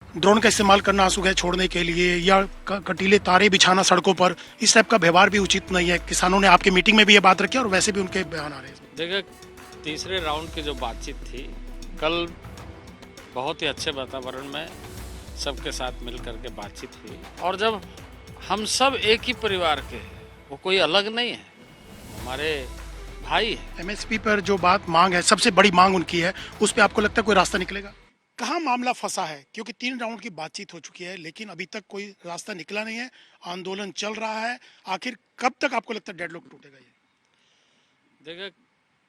Drone का इस्तेमाल करना आंसू गैस छोड़ने के लिए या कटीले तारे बिछाना सड़कों पर, इस टाइप का व्यवहार भी उचित नहीं है। किसानों ने आपकी मीटिंग में भी ये बात रखी और वैसे भी उनके बयान आ रहे हैं। देखिए, तीसरे राउंड की जो बातचीत थी कल, बहुत ही अच्छे वातावरण में सबके साथ मिल करके बातचीत हुई। और जब हम सब एक ही परिवार के हैं, वो कोई अलग नहीं है, हमारे भाई है। एमएसपी पर जो बात मांग है, सबसे बड़ी मांग उनकी है, उस पर आपको लगता है कोई रास्ता निकलेगा? कहाँ मामला फंसा है? क्योंकि 3 राउंड की बातचीत हो चुकी है लेकिन अभी तक कोई रास्ता निकला नहीं है, आंदोलन चल रहा है। आखिर कब तक आपको लगता है डेडलॉक टूटेगा ये? देखिए,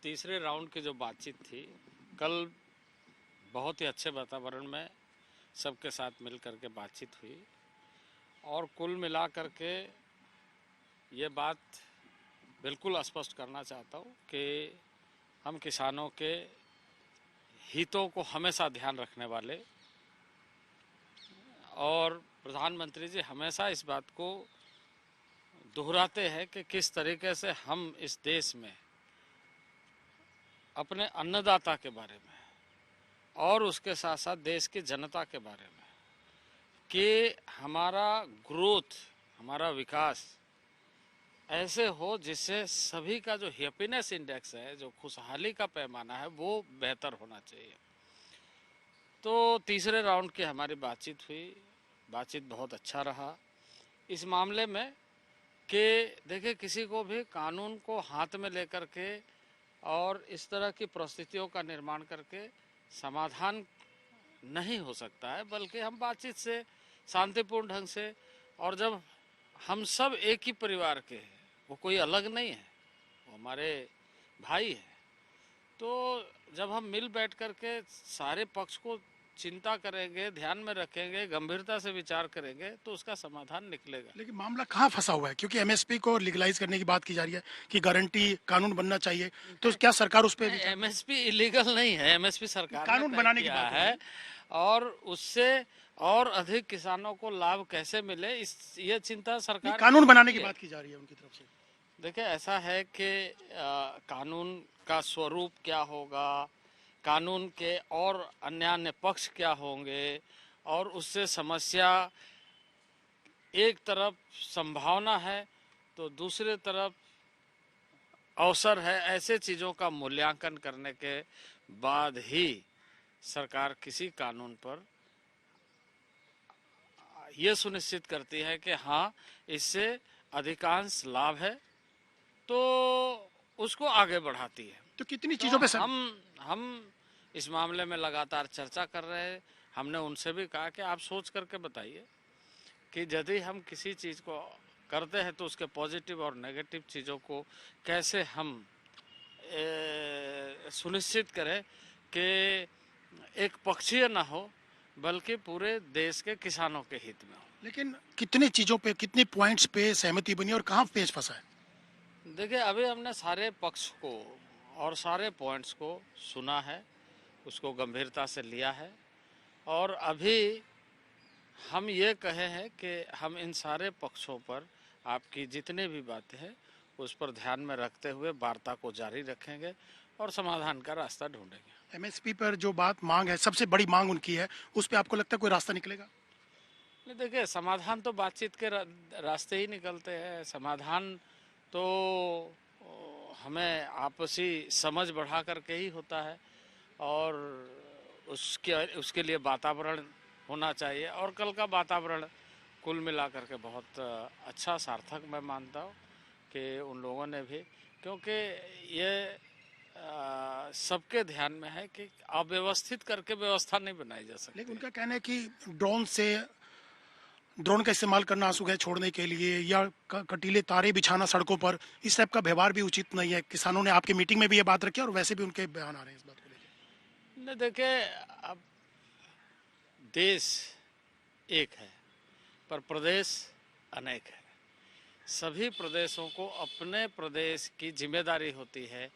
तीसरे राउंड की जो बातचीत थी कल, बहुत ही अच्छे वातावरण में सबके साथ मिल करके बातचीत हुई। और कुल मिला करके ये बात बिल्कुल स्पष्ट करना चाहता हूँ कि हम किसानों के हितों को हमेशा ध्यान रखने वाले, और प्रधानमंत्री जी हमेशा इस बात को दोहराते हैं कि किस तरीके से हम इस देश में अपने अन्नदाता के बारे में और उसके साथ साथ देश की जनता के बारे में कि हमारा ग्रोथ, हमारा विकास ऐसे हो जिससे सभी का जो हैप्पीनेस इंडेक्स है, जो खुशहाली का पैमाना है, वो बेहतर होना चाहिए। तो तीसरे राउंड की हमारी बातचीत हुई, बातचीत बहुत अच्छा रहा इस मामले में कि देखिए, किसी को भी कानून को हाथ में लेकर के और इस तरह की परिस्थितियों का निर्माण करके समाधान नहीं हो सकता है, बल्कि हम बातचीत से, शांतिपूर्ण ढंग से, और जब हम सब एक ही परिवार के हैं, वो कोई अलग नहीं है, वो हमारे भाई है। तो जब हम मिल बैठ करके सारे पक्ष को चिंता करेंगे, ध्यान में रखेंगे, गंभीरता से विचार करेंगे, तो उसका समाधान निकलेगा। लेकिन मामला कहाँ फंसा हुआ है? क्योंकि एमएसपी को लीगलाइज करने की बात की जा रही है कि गारंटी कानून बनना चाहिए, तो क्या सरकार उस पर नहीं, विचार? एमएसपी इलीगल नहीं है, एमएसपी सरकार ने कानून तय बनाने की किया बात हो रही है। है। और उससे और अधिक किसानों को लाभ कैसे मिले, इस ये चिंता नहीं, सरकार कानून बनाने की की है। बात की जा रही है उनकी तरफ से। देखिए, ऐसा है कि कानून का स्वरूप क्या होगा, कानून के और अन्य अन्य पक्ष क्या होंगे, और उससे समस्या, एक तरफ संभावना है तो दूसरे तरफ अवसर है, ऐसे चीज़ों का मूल्यांकन करने के बाद ही सरकार किसी कानून पर यह सुनिश्चित करती है कि हाँ, इससे अधिकांश लाभ है, तो उसको आगे बढ़ाती है। तो कितनी तो चीजों पे सर? हम इस मामले में लगातार चर्चा कर रहे हैं। हमने उनसे भी कहा कि आप सोच करके बताइए कि यदि हम किसी चीज़ को करते हैं तो उसके पॉजिटिव और नेगेटिव चीज़ों को कैसे हम सुनिश्चित करें कि एक पक्षीय ना हो, बल्कि पूरे देश के किसानों के हित में हो। लेकिन कितनी चीजों पे, कितने पॉइंट्स पे सहमति बनी और कहाँ पेच फंसा है? देखिए, अभी हमने सारे पक्ष को और सारे पॉइंट्स को सुना है, उसको गंभीरता से लिया है, और अभी हम ये कहे हैं कि हम इन सारे पक्षों पर आपकी जितनी भी बातें हैं उस पर ध्यान में रखते हुए वार्ता को जारी रखेंगे और समाधान का रास्ता ढूंढेंगे। एमएसपी पर जो बात मांग है, सबसे बड़ी मांग उनकी है, उस पे आपको लगता है कोई रास्ता निकलेगा? नहीं, देखिए, समाधान तो बातचीत के रास्ते ही निकलते हैं। समाधान तो हमें आपसी समझ बढ़ा करके ही होता है, और उसके लिए वातावरण होना चाहिए। और कल का वातावरण कुल मिला करके बहुत अच्छा, सार्थक मैं मानता हूँ कि उन लोगों ने भी, क्योंकि ये सबके ध्यान में है कि अव्यवस्थित करके व्यवस्था नहीं बनाई जा लेकिन सकती। उनका कहना है कि ड्रोन का इस्तेमाल करना आंसू गैस छोड़ने के लिए या कटीले तारे बिछाना सड़कों पर, इस टाइप का व्यवहार भी उचित नहीं है। किसानों ने आपकी मीटिंग में भी ये बात रखी और वैसे भी उनके बयान आ रहे हैं इस बात को लेकर। नहीं, देखिए, अब देश एक है पर प्रदेश अनेक है। सभी प्रदेशों को अपने प्रदेश की जिम्मेदारी होती है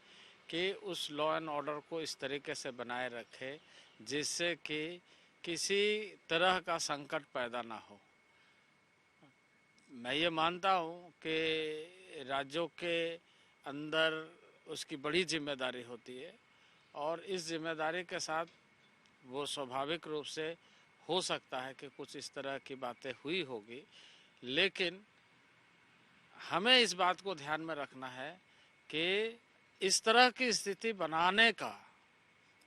कि उस लॉ एंड ऑर्डर को इस तरीके से बनाए रखे जिससे कि किसी तरह का संकट पैदा ना हो। मैं ये मानता हूँ कि राज्यों के अंदर उसकी बड़ी जिम्मेदारी होती है, और इस जिम्मेदारी के साथ वो स्वाभाविक रूप से हो सकता है कि कुछ इस तरह की बातें हुई होगी, लेकिन हमें इस बात को ध्यान में रखना है कि इस तरह की स्थिति बनाने का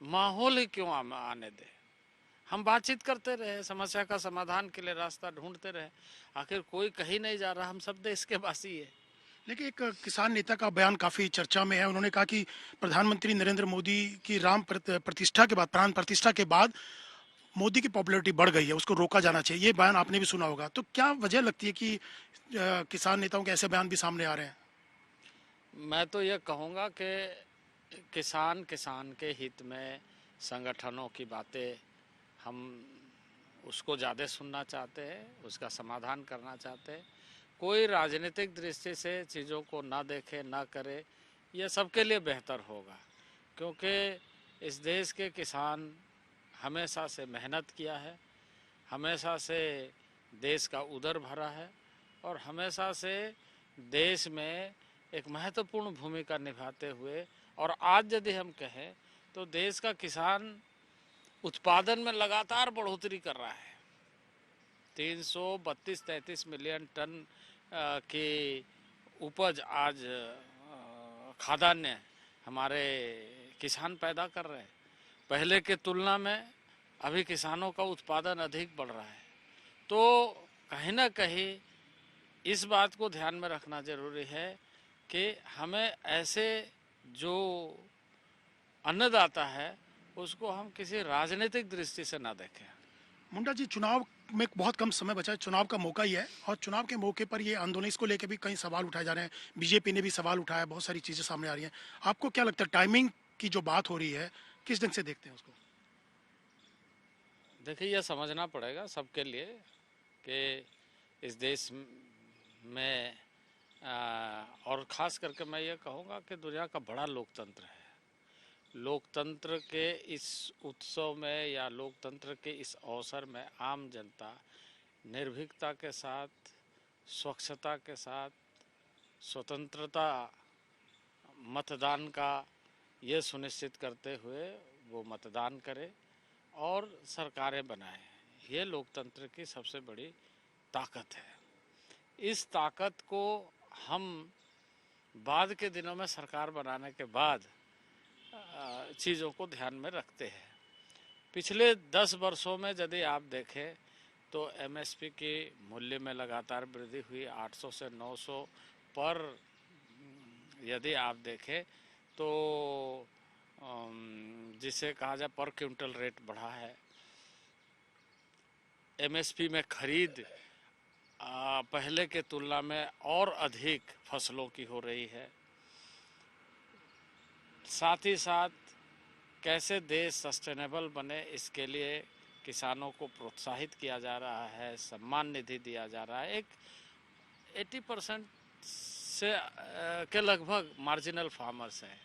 माहौल ही क्यों आने दे। हम बातचीत करते रहे, समस्या का समाधान के लिए रास्ता ढूंढते रहे। आखिर कोई कहीं नहीं जा रहा, हम सब देश के वासी है। लेकिन एक किसान नेता का बयान काफी चर्चा में है। उन्होंने कहा कि प्रधानमंत्री नरेंद्र मोदी की प्रतिष्ठा के बाद, प्राण प्रतिष्ठा के बाद मोदी की पॉपुलैरिटी बढ़ गई है, उसको रोका जाना चाहिए। ये बयान आपने भी सुना होगा। तो क्या वजह लगती है कि किसान नेताओं के ऐसे बयान भी सामने आ रहे हैं? मैं तो ये कहूँगा कि किसान किसान के हित में संगठनों की बातें हम उसको ज़्यादा सुनना चाहते हैं, उसका समाधान करना चाहते हैं। कोई राजनीतिक दृष्टि से चीज़ों को ना देखे ना करे, ये सबके लिए बेहतर होगा। क्योंकि इस देश के किसान हमेशा से मेहनत किया है, हमेशा से देश का उदर भरा है और हमेशा से देश में एक महत्वपूर्ण भूमिका निभाते हुए, और आज यदि हम कहें तो देश का किसान उत्पादन में लगातार बढ़ोतरी कर रहा है। 332-33 मिलियन टन की उपज आज खाद्यान्न हमारे किसान पैदा कर रहे हैं। पहले के तुलना में अभी किसानों का उत्पादन अधिक बढ़ रहा है। तो कहीं ना कहीं इस बात को ध्यान में रखना जरूरी है कि हमें ऐसे जो अन्नदाता है उसको हम किसी राजनीतिक दृष्टि से ना देखें। मुंडा जी, चुनाव में बहुत कम समय बचा है, चुनाव का मौका ही है, और चुनाव के मौके पर ये आंदोलन, इसको लेकर भी कई सवाल उठाए जा रहे हैं। बीजेपी ने भी सवाल उठाया, बहुत सारी चीजें सामने आ रही हैं। आपको क्या लगता है, टाइमिंग की जो बात हो रही है, किस ढंग से देखते हैं उसको? देखिए, यह समझना पड़ेगा सबके लिए कि इस देश में और ख़ास करके मैं ये कहूँगा कि दुनिया का बड़ा लोकतंत्र है। लोकतंत्र के इस उत्सव में या लोकतंत्र के इस अवसर में आम जनता निर्भीकता के साथ, स्वच्छता के साथ, स्वतंत्रता मतदान का ये सुनिश्चित करते हुए वो मतदान करे और सरकारें बनाए। ये लोकतंत्र की सबसे बड़ी ताकत है। इस ताकत को हम बाद के दिनों में सरकार बनाने के बाद चीज़ों को ध्यान में रखते हैं। पिछले 10 वर्षों में यदि आप देखें तो एमएसपी की मूल्य में लगातार वृद्धि हुई, 800 से 900 पर। यदि आप देखें तो जिसे कहा जाए पर क्विंटल रेट बढ़ा है। एमएसपी में खरीद पहले के तुलना में और अधिक फसलों की हो रही है। साथ ही साथ कैसे देश सस्टेनेबल बने, इसके लिए किसानों को प्रोत्साहित किया जा रहा है, सम्मान निधि दिया जा रहा है। एक 80% से के लगभग मार्जिनल फार्मर्स हैं,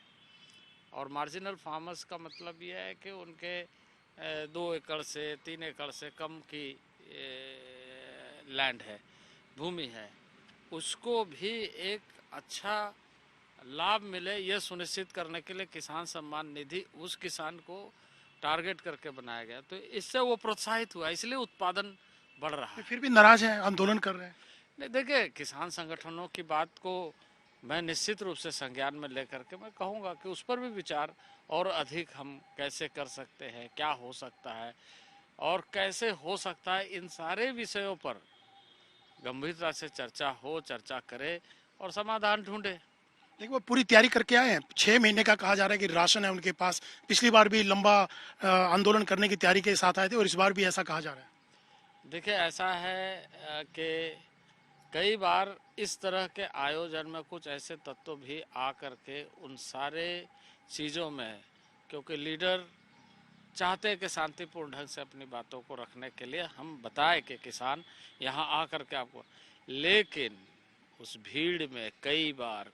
और मार्जिनल फार्मर्स का मतलब ये है कि उनके 2 एकड़ से 3 एकड़ से कम की लैंड है, भूमि है, उसको भी एक अच्छा लाभ मिले, यह सुनिश्चित करने के लिए किसान सम्मान निधि उस किसान को टारगेट करके बनाया गया। तो इससे वो प्रोत्साहित हुआ, इसलिए उत्पादन बढ़ रहा है। फिर भी नाराज हैं, आंदोलन कर रहे हैं। नहीं, देखिए, किसान संगठनों की बात को मैं निश्चित रूप से संज्ञान में लेकर के मैं कहूँगा कि उस पर भी विचार और अधिक हम कैसे कर सकते हैं, क्या हो सकता है और कैसे हो सकता है, इन सारे विषयों पर गंभीरता से चर्चा हो, चर्चा करे और समाधान ढूंढे। लेकिन वो पूरी तैयारी करके आए हैं। 6 महीने का कहा जा रहा है कि राशन है उनके पास। पिछली बार भी लंबा आंदोलन करने की तैयारी के साथ आए थे, और इस बार भी ऐसा कहा जा रहा है। देखिए, ऐसा है कि कई बार इस तरह के आयोजन में कुछ ऐसे तत्व भी आ करके उन सारे चीज़ों में, क्योंकि लीडर चाहते हैं कि शांतिपूर्ण ढंग से अपनी बातों को रखने के लिए हम बताएं कि किसान यहाँ आ करके आपको, लेकिन उस भीड़ में कई बार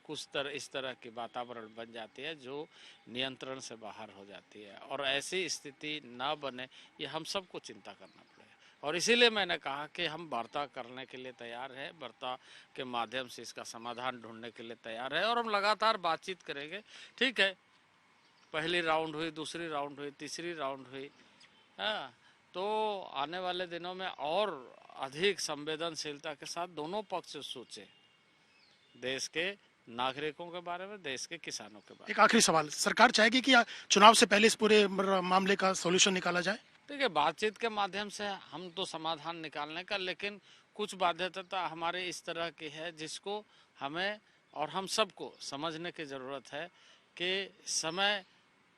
इस तरह की वातावरण बन जाती है जो नियंत्रण से बाहर हो जाती है, और ऐसी स्थिति ना बने, ये हम सबको चिंता करना पड़ेगा। और इसीलिए मैंने कहा कि हम वार्ता करने के लिए तैयार हैं, वार्ता के माध्यम से इसका समाधान ढूंढने के लिए तैयार है, और हम लगातार बातचीत करेंगे। ठीक है, पहली राउंड हुई, दूसरी राउंड हुई, तीसरी राउंड हुई, हाँ, तो आने वाले दिनों में और अधिक संवेदनशीलता के साथ दोनों पक्ष सोचे, देश के नागरिकों के बारे में, देश के किसानों के बारे एक आखिरी सवाल, सरकार चाहेगी कि चुनाव से पहले इस पूरे मामले का सॉल्यूशन निकाला जाए? में। देखिए, बातचीत के माध्यम से हम तो समाधान निकालने का, लेकिन कुछ बाध्यता हमारे इस तरह की है जिसको हमें और हम सबको समझने की ज़रूरत है कि समय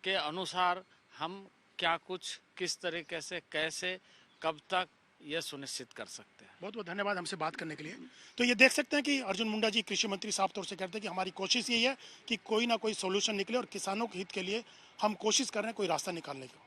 के अनुसार हम क्या कुछ किस तरीके से कैसे कब तक ये सुनिश्चित कर सकते हैं। बहुत बहुत धन्यवाद हमसे बात करने के लिए। तो ये देख सकते हैं कि अर्जुन मुंडा जी कृषि मंत्री साफ तौर से कहते हैं कि हमारी कोशिश यही है कि कोई ना कोई सोल्यूशन निकले और किसानों के हित के लिए हम कोशिश कर रहे हैं कोई रास्ता निकालने की।